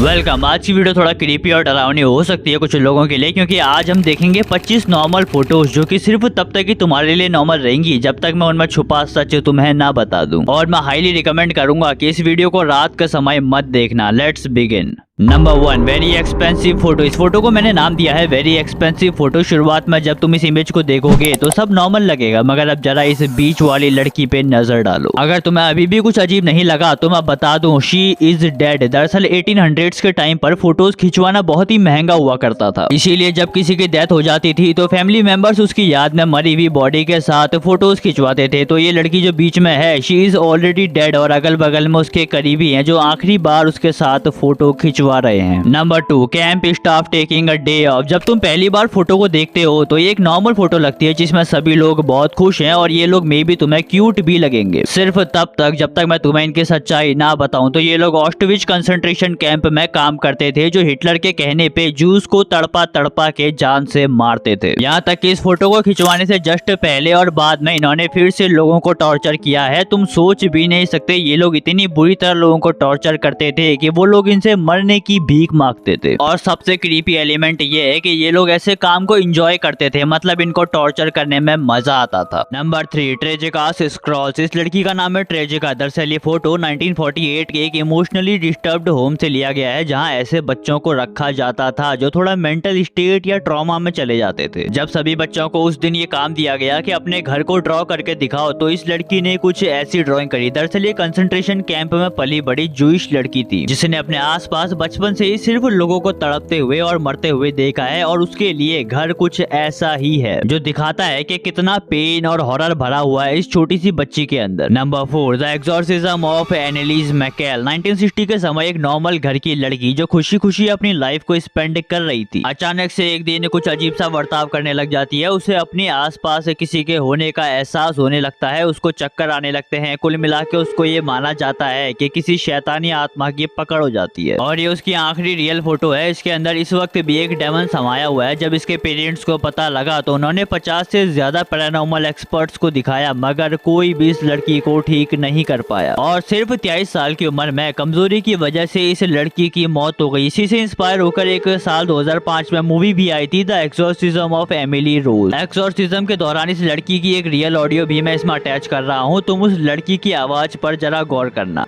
Welcome. आज की video थोड़ा क्रीपी और डरावनी हो सकती है कुछ लोगों के लिए, क्योंकि आज हम देखेंगे 25 नॉर्मल फोटोज जो कि सिर्फ तब तक ही तुम्हारे लिए नॉर्मल रहेंगी जब तक मैं उनमें छुपा सच तुम्हें ना बता दूं। और मैं हाईली रिकमेंड करूंगा कि इस वीडियो को रात का समय मत देखना। Let's begin. Number 1, very expensive photo. इस फोटो को मैंने नाम दिया है वेरी एक्सपेंसिव फोटो। शुरुआत में जब तुम इस इमेज को देखोगे तो सब नॉर्मल लगेगा, मगर अब जरा इस बीच वाली लड़की पे नजर डालो। अगर तुम्हें अभी भी कुछ अजीब नहीं लगा तो मैं बता दूं, शी इज डेड। दरअसल 1800s के टाइम पर फोटोज खिंचवाना बहुत ही महंगा हुआ करता था, इसीलिए जब किसी की डेथ हो जाती थी तो फैमिली मेंबर्स उसकी याद में मरी हुई बॉडी के साथ फोटोज खिंचवाते थे। तो ये लड़की जो बीच में है, शी इज ऑलरेडी डेड, और अगल बगल में उसके करीबी हैं जो आखिरी बार उसके साथ फोटो खिंचवा रहे हैं। Number 2, camp staff taking a day of. जब तुम पहली बार फोटो को देखते हो तो ये एक नॉर्मल फोटो लगती है जिसमें सभी लोग बहुत खुश हैं, और ये लोग मे भी तुम्हें क्यूट भी लगेंगे, सिर्फ तब तक जब तक मैं तुम्हें इनकी सच्चाई ना बताऊं। तो ये लोग ऑस्टविच कंसंट्रेशन कैंप में काम करते थे, जो हिटलर के कहने पे जूस को तड़पा तड़पा के जान से मारते थे। यहाँ तक कि इस फोटो को खिंचवाने से जस्ट पहले और बाद में इन्होंने फिर से लोगों को टॉर्चर किया है। तुम सोच भी नहीं सकते ये लोग इतनी बुरी तरह लोगों को टॉर्चर करते थे कि वो लोग इनसे मरने की भीख मांगते थे। और सबसे क्रीपी एलिमेंट ये है कि ये लोग ऐसे काम को एंजॉय करते थे, मतलब इनको टॉर्चर करने में मजा आता था। नंबर 3, ट्रेजिकास स्क्रॉल्स। इस लड़की का नाम है ट्रेजिका। दरअसल ये फोटो 1948 के एक इमोशनली डिस्टर्ब्ड होम से लिया गया है, जहां ऐसे बच्चों को रखा जाता था जो थोड़ा मेंटल स्टेट या ट्रॉमा में चले जाते थे। जब सभी बच्चों को उस दिन ये काम दिया गया कि अपने घर को ड्रॉ करके दिखाओ, तो इस लड़की ने कुछ ऐसी ड्राइंग करी। दरअसल ये कंसंट्रेशन कैंप में पली बड़ी जूइश लड़की थी, जिसने अपने आसपास बचपन से ही सिर्फ लोगों को तड़पते हुए और मरते हुए देखा है, और उसके लिए घर कुछ ऐसा ही है जो दिखाता है कि कितना पेन और हॉरर भरा हुआ है इस छोटी सी बच्ची के अंदर। Number 4, the exorcism of Anneliese Michel. 1960 के समय एक नॉर्मल घर की लड़की जो खुशी खुशी अपनी लाइफ को स्पेंड कर रही थी, अचानक से एक दिन कुछ अजीब सा बर्ताव करने लग जाती है। उसे अपने आसपास किसी के होने का एहसास होने लगता है, उसको चक्कर आने लगते हैं। कुल मिला के उसको ये माना जाता है कि किसी शैतानी आत्मा की पकड़ हो जाती है, और ये उसकी आखिरी रियल फोटो है। इसके अंदर इस वक्त भी एक डेमन समाया हुआ है। जब इसके पेरेंट्स को पता लगा तो उन्होंने 50 से ज्यादा पैरानॉर्मल एक्सपर्ट्स को दिखाया, मगर कोई भी इस लड़की को ठीक नहीं कर पाया। और सिर्फ 23 साल की उम्र में कमजोरी की वजह से इस लड़की की मौत हो गई। इसी से इंस्पायर होकर एक साल 2005 में मूवी भी आई थी, the exorcism of Emily Rose. Exorcism के दौरान इस लड़की की एक रियल ऑडियो भी मैं इसमें अटैच कर रहा हूँ, तुम उस लड़की की आवाज पर जरा गौर करना।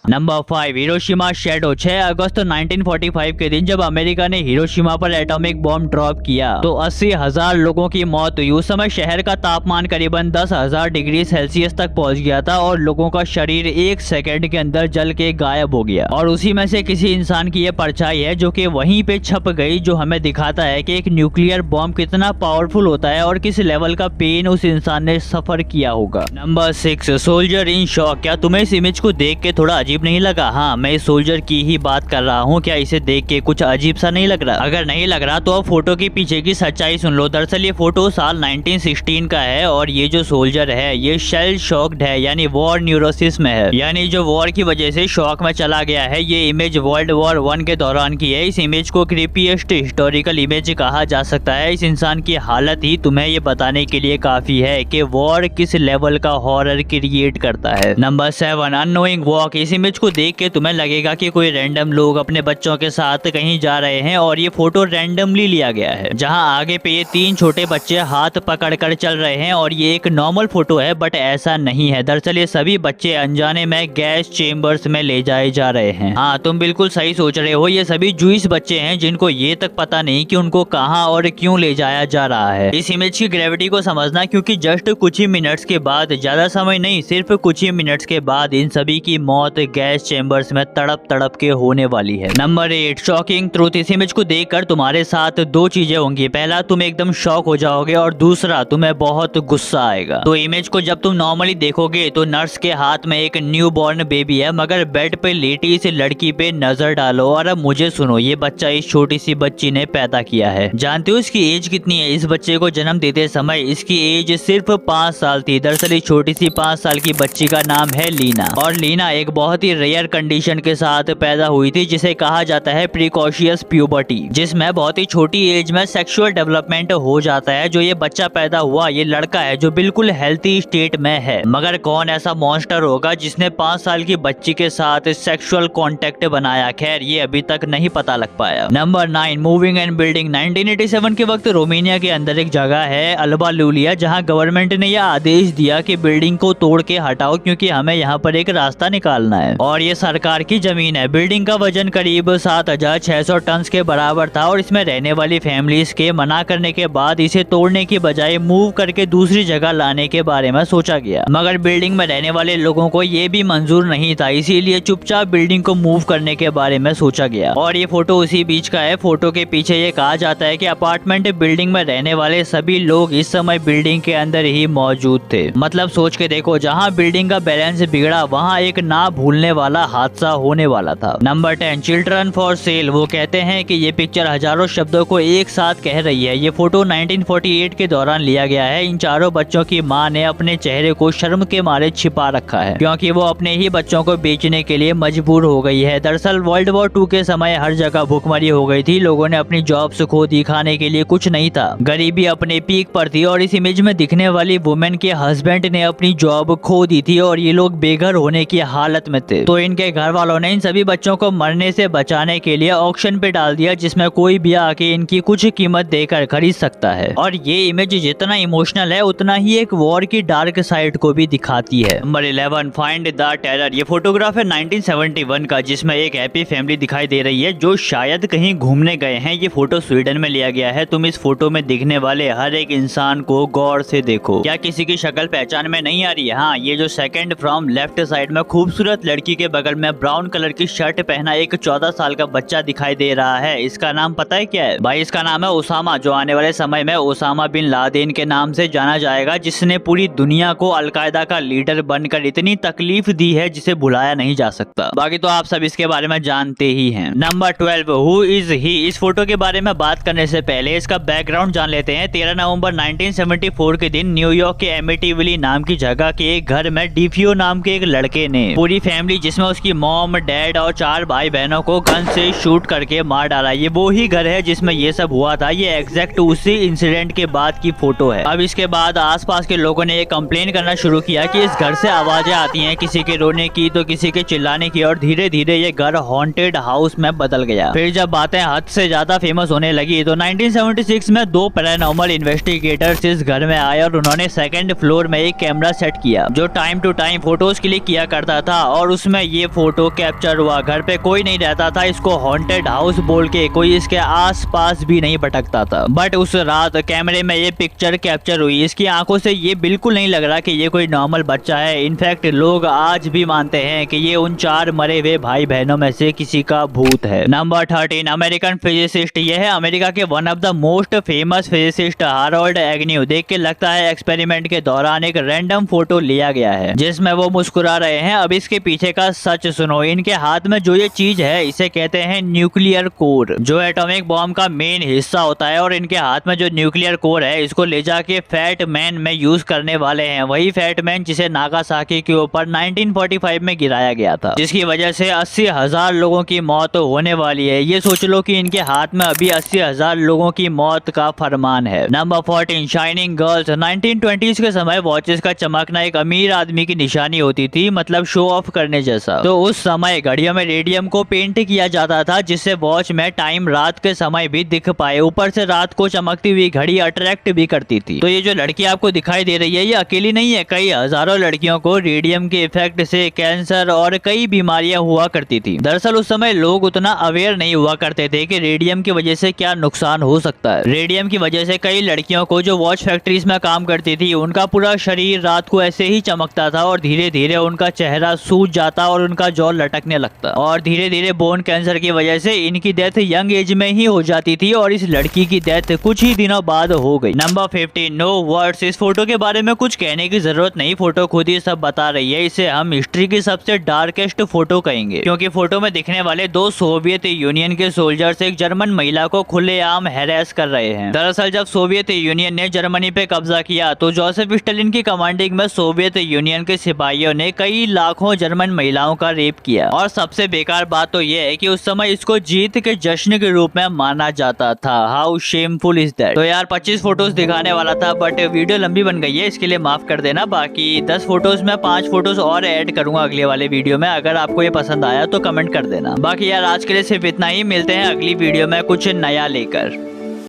Number 5, Hiroshima shadow. 6 अगस्त 1945 के दिन जब अमेरिका ने हिरोशिमा पर एटॉमिक बॉम्ब ड्रॉप किया तो 80,000 लोगों की मौत हुई। उस समय शहर का तापमान करीबन 10,000 डिग्री सेल्सियस तक पहुंच गया था, और लोगों का शरीर 1 सेकंड के अंदर जल के गायब हो गया। और उसी में से किसी इंसान की यह परछाई है जो कि वहीं पे छप गई, जो हमें दिखाता है कि एक न्यूक्लियर बॉम्ब कितना पावरफुल होता है और किस लेवल का पेन उस इंसान ने सफर किया होगा। Number 6, soldier in shock. क्या तुम्हें इस इमेज को देख के थोड़ा अजीब नहीं लगा? हाँ, मैं इस सोल्जर की ही बात कर रहा हूँ। क्या इसे देख के कुछ अजीब सा नहीं लग रहा? अगर नहीं लग रहा तो अब फोटो के पीछे की सच्चाई सुन लो। दरअसल ये फोटो साल 1916 का है, और ये जो सोल्जर है ये शेल शॉक्ड है, यानी वॉर न्यूरोसिस में है, यानी जो वॉर की वजह से शॉक में चला गया है। ये इमेज वर्ल्ड वॉर 1 के दौरान की है। इस इमेज को क्रीपीएस्ट हिस्टोरिकल इमेज कहा जा सकता है। इस इंसान की हालत ही तुम्हें ये बताने के लिए काफी है कि वॉर किस लेवल का हॉरर क्रिएट करता है। Number 7, annoying walk. इस इमेज को देख के तुम्हें लगेगा कि कोई रैंडम लोग अपने बच्चों के साथ कहीं जा रहे हैं, और ये फोटो रैंडमली लिया गया है, जहां आगे पे ये 3 छोटे बच्चे हाथ पकड़कर चल रहे हैं। और ये एक नॉर्मल फोटो है, बट ऐसा नहीं है। दरअसल ये सभी बच्चे अनजाने में गैस चेम्बर्स में ले जाए जा रहे हैं। हाँ, तुम बिल्कुल सही सोच रहे हो, ये सभी जूइस बच्चे हैं जिनको ये तक पता नहीं कि उनको कहाँ और क्यों ले जाया जा रहा है। इस इमेज की ग्रेविटी को समझना, क्योंकि जस्ट कुछ ही मिनट्स के बाद, ज्यादा समय नहीं, सिर्फ कुछ ही मिनट्स के बाद इन सभी की मौत गैस चेम्बर्स में तड़प तड़प के होने वाली है। Number 8, shocking truth. इस इमेज को देखकर तुम्हारे साथ 2 चीजें होंगी। पहला, तुम एकदम शॉक हो जाओगे, और दूसरा, तुम्हें बहुत गुस्सा आएगा। तो इमेज को जब तुम नॉर्मली देखोगे तो नर्स के हाथ में एक न्यू बॉर्न बेबी है, मगर बेड पे लेटी इस लड़की पे नजर डालो, और अब मुझे सुनो, ये बच्चा इस छोटी सी बच्ची ने पैदा किया है। जानते हो इसकी एज कितनी है? इस बच्चे को जन्म देते समय इसकी एज सिर्फ 5 साल थी। दरअसल इस छोटी सी 5 साल की बच्ची का नाम है लीना, और लीना एक बहुत बहुत ही रेयर कंडीशन के साथ पैदा हुई थी जिसे कहा जाता है प्रिकॉशियस प्यूबर्टी, जिसमें बहुत ही छोटी एज में सेक्सुअल डेवलपमेंट हो जाता है। जो ये बच्चा पैदा हुआ ये लड़का है जो बिल्कुल हेल्थी स्टेट में है, मगर कौन ऐसा मॉन्स्टर होगा जिसने 5 साल की बच्ची के साथ सेक्सुअल कांटेक्ट बनाया, खैर ये अभी तक नहीं पता लग पाया। Number 9, moving and building. 1987 के वक्त रोमानिया के अंदर एक जगह है अल्बा लूलिया, जहां गवर्नमेंट ने यह आदेश दिया कि बिल्डिंग को तोड़ के हटाओ क्योंकि हमें यहाँ पर एक रास्ता निकालना है और ये सरकार की जमीन है। बिल्डिंग का वजन करीब 7600 टन के बराबर था और इसमें रहने वाली फैमिलीज के मना करने के बाद इसे तोड़ने की बजाय मूव करके दूसरी जगह लाने के बारे में सोचा गया, मगर बिल्डिंग में रहने वाले लोगों को ये भी मंजूर नहीं था, इसीलिए चुपचाप बिल्डिंग को मूव करने के बारे में सोचा गया। और ये फोटो उसी बीच का है। फोटो के पीछे ये कहा जाता है कि अपार्टमेंट बिल्डिंग में रहने वाले सभी लोग इस समय बिल्डिंग के अंदर ही मौजूद थे। मतलब सोच के देखो, जहाँ बिल्डिंग का बैलेंस बिगड़ा वहाँ एक ना भूलने वाला हादसा होने वाला था। Number 10, children for sale. वो कहते हैं कि ये पिक्चर हजारों शब्दों को एक साथ कह रही है। ये फोटो 1948 के दौरान लिया गया है। इन चारों बच्चों की माँ ने अपने चेहरे को शर्म के मारे छिपा रखा है क्योंकि वो अपने ही बच्चों को बेचने के लिए मजबूर हो गई है। दरअसल वर्ल्ड वॉर 2 के समय हर जगह भूखमरी हो गई थी, लोगों ने अपनी जॉब्स खो दी, खाने के लिए कुछ नहीं था, गरीबी अपने पीक पर थी और इस इमेज में दिखने वाली वुमेन के हस्बैंड ने अपनी जॉब खो दी थी और ये लोग बेघर होने की हालत में थे। तो इनके घर वालों ने इन सभी बच्चों को मरने से बचाने के लिए ऑक्शन पे डाल दिया जिसमें कोई भी आके इनकी कुछ कीमत देकर खरीद सकता है। और ये इमेज जितना इमोशनल है उतना ही एक वॉर की डार्क साइड को भी दिखाती है। Number 11, find the terror. ये फोटोग्राफ है 1971 का जिसमें एक हैप्पी फैमिली दिखाई दे रही है जो शायद कहीं घूमने गए हैं। ये फोटो स्वीडन में लिया गया है। तुम इस फोटो में दिखने वाले हर एक इंसान को गौर से देखो, क्या किसी की शक्ल पहचान में नहीं आ रही है? हाँ, ये जो सेकंड फ्रॉम लेफ्ट साइड में खूबसूरत लड़की के बगल में ब्राउन कलर की शर्ट पहना एक 14 साल का बच्चा दिखाई दे रहा है। इसका नाम पता है क्या है भाई? इसका नाम है उसामा, जो आने वाले समय में उसामा बिन लादेन के नाम से जाना जाएगा, जिसने पूरी दुनिया को अलकायदा का लीडर बनकर इतनी तकलीफ दी है जिसे भुलाया नहीं जा सकता। बाकी तो आप सब इसके बारे में जानते ही हैं। Number 12, who is he. इस फोटो के बारे में बात करने से पहले इसका बैकग्राउंड जान लेते हैं। 13 नवंबर 1974 के दिन न्यूयॉर्क के एमिटीविली नाम की जगह के एक घर में डीफियो नाम के एक लड़के ने पूरी फैमिली जिसमें उसकी मॉम, डैड और 4 भाई बहनों को गन से शूट करके मार डाला। ये वो ही घर है जिसमें ये सब हुआ था। ये एग्जैक्ट उसी इंसिडेंट के बाद की फोटो है। अब इसके बाद आसपास के लोगों ने ये कंप्लेन करना शुरू किया कि इस घर से आवाजें आती हैं, किसी के रोने की तो किसी के चिल्लाने की, और धीरे धीरे ये घर हॉन्टेड हाउस में बदल गया। फिर जब बातें हद से ज्यादा फेमस होने लगी तो 1976 में 2 पैरानॉर्मल इन्वेस्टिगेटर्स इस घर में आए और उन्होंने सेकंड फ्लोर में एक कैमरा सेट किया जो time to time photos click किया करता था और उसमें ये फोटो कैप्चर हुआ। घर पे कोई नहीं रहता था, इसको हॉन्टेड हाउस बोल के कोई इसके आस पास भी नहीं भटकता था। बट उस रात कैमरे में ये पिक्चर कैप्चर हुई। इसकी आंखों से ये बिल्कुल नहीं लग रहा कि ये कोई नॉर्मल बच्चा है। इनफैक्ट लोग आज भी मानते हैं कि ये उन 4 मरे हुए भाई बहनों में से किसी का भूत है। Number 13, American physicist. ये है अमेरिका के one of the most famous physicist Harold Agnew. देख के लगता है एक्सपेरिमेंट के दौरान एक रैंडम फोटो लिया गया है जिसमें वो मुस्कुरा रहे हैं। अब इसके पीछे का सच सुनो। इनके हाथ में जो ये चीज है इसे कहते हैं न्यूक्लियर कोर, जो एटॉमिक बॉम्ब का मेन हिस्सा होता है। और इनके हाथ में जो न्यूक्लियर कोर है इसको ले जाके फैट मैन में यूज करने वाले हैं। वही फैट मैन जिसे नागासाकी के ऊपर 1945 में गिराया गया था, जिसकी वजह से 80,000 लोगों की मौत होने वाली है। ये सोच लो कि इनके हाथ में अभी 80,000 लोगों की मौत का फरमान है। Number 14, shining girls. 1920s के समय वॉचेस का चमकना एक अमीर आदमी की निशानी होती थी, मतलब शो ऑफ करने जैसा। तो उस समय घड़ियों में रेडियम को पेंट किया जाता था जिससे वॉच में टाइम रात के समय भी दिख पाए। ऊपर से रात को चमकती हुई घड़ी अट्रैक्ट भी करती थी। तो ये जो लड़की आपको दिखाई दे रही है ये अकेली नहीं है, कई हजारों लड़कियों को रेडियम के इफेक्ट से कैंसर और कई बीमारियां हुआ करती थी। दरअसल उस समय लोग उतना अवेयर नहीं हुआ करते थे कि रेडियम की वजह से क्या नुकसान हो सकता है। रेडियम की वजह से कई लड़कियों को जो वॉच फैक्ट्रीज में काम करती थी उनका पूरा शरीर रात को ऐसे ही चमकता था और धीरे धीरे उनका चेहरा सूज जाता और उनका जॉ लटकने लगता और धीरे धीरे बोन कैंसर की वजह से इनकी डेथ यंग एज में ही हो जाती थी और इस लड़की की डेथ कुछ ही दिनों बाद हो गई। Number 15, no words. इस फोटो के बारे में कुछ कहने की जरूरत नहीं, फोटो खुद ही सब बता रही है। इसे हम हिस्ट्री की सबसे डार्केस्ट फोटो कहेंगे क्योंकि फोटो में दिखने वाले 2 सोवियत यूनियन के सोल्जर्स एक जर्मन महिला को खुलेआम हैरेस कर रहे हैं। दरअसल जब सोवियत यूनियन ने जर्मनी पे कब्जा किया तो जोसेफ स्टालिन की कमांडिंग में सोवियत यूनियन के सिपाहियों ने कई लाखों जर्मन क्रिश्चियन महिलाओं का रेप किया। और सबसे बेकार बात तो ये है कि उस समय इसको जीत के जश्न के रूप में माना जाता था। How shameful is that. तो यार 25 फोटोज दिखाने वाला था बट वीडियो लंबी बन गई है, इसके लिए माफ कर देना। बाकी 10 फोटोज में 5 फोटोज और ऐड करूंगा अगले वाले वीडियो में। अगर आपको ये पसंद आया तो कमेंट कर देना। बाकी यार आज के लिए सिर्फ इतना ही, मिलते हैं अगली वीडियो में कुछ नया लेकर।